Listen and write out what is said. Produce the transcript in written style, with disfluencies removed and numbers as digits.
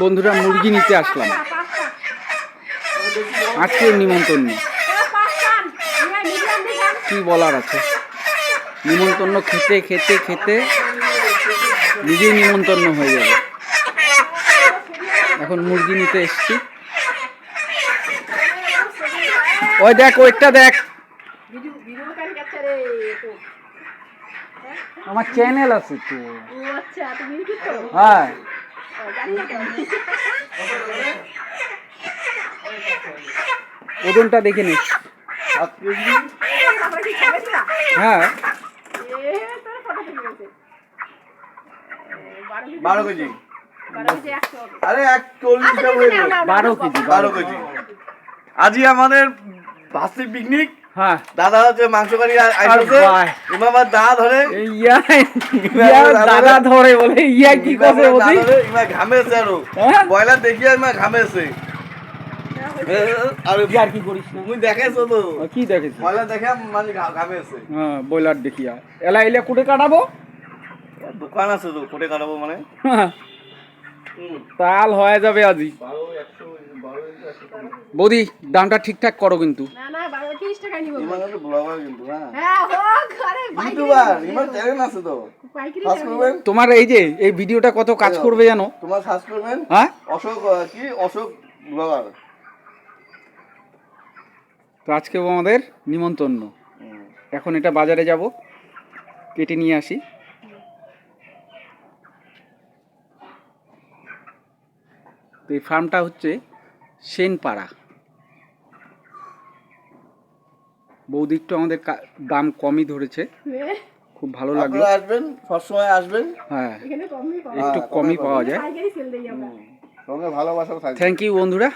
বন্ধুরা মুরগি নিতে আসলাম, আজকের নিমন্ত্রণ কি বলার আছে। নিমন্ত্রণ খেতে খেতে খেতে নিজেই নিমন্ত্রণ হয়ে যাবে। এখন মুরগি নিতে এসছি। ওই দেখ, ওইটা দেখ, আমার চ্যানেল আছে তো। হ্যাঁ, ওজনটা দেখে নিস। হ্যাঁ, 12 কেজি। আরে 12 কেজি। আজই আমাদের ভাসি পিকনিক। হ্যাঁ, দাদা হচ্ছে মাংস কারি আইছে। ইমাবার দাদা ধরে দাদা ধরে বলে ইয়া কি করে বলি ইমা ঘামেছে আরো। বয়লার দেখিয়া ইমা ঘামেছে। আর কি করিস না, মুই দেখাইছো তো। কি দেখেছ? বয়লার দেখা মানে ঘামেছে। হ্যাঁ, বয়লার দেখিয়া এলা এলে কুটে কাটাবো। দোকান আছে তো, কুটে কাটাবো মানে তাল হয়ে যাবে আজই। বৌদি দামটা ঠিকঠাক করো কিন্তু। তোমার এই যে এই ভিডিওটা কত কাজ করবে জানো? তোমার সার্চ করবেন হ্যাঁ, অশোক ব্লগার। তো আজকে আমাদের নিমন্ত্রণ। এখন এটা বাজারে যাব, কেটে নিয়ে আসি। এই ফার্মটা হচ্ছে সেনপাড়া। বৌদি একটু আমাদের দাম কমই ধরেছে, খুব ভালো লাগলো। আসবেন, সবসময় আসবেন। হ্যাঁ, একটু কমই পাওয়া যায়। সঙ্গে ভালোবাসাও থাকবে। থ্যাংক ইউ বন্ধুরা।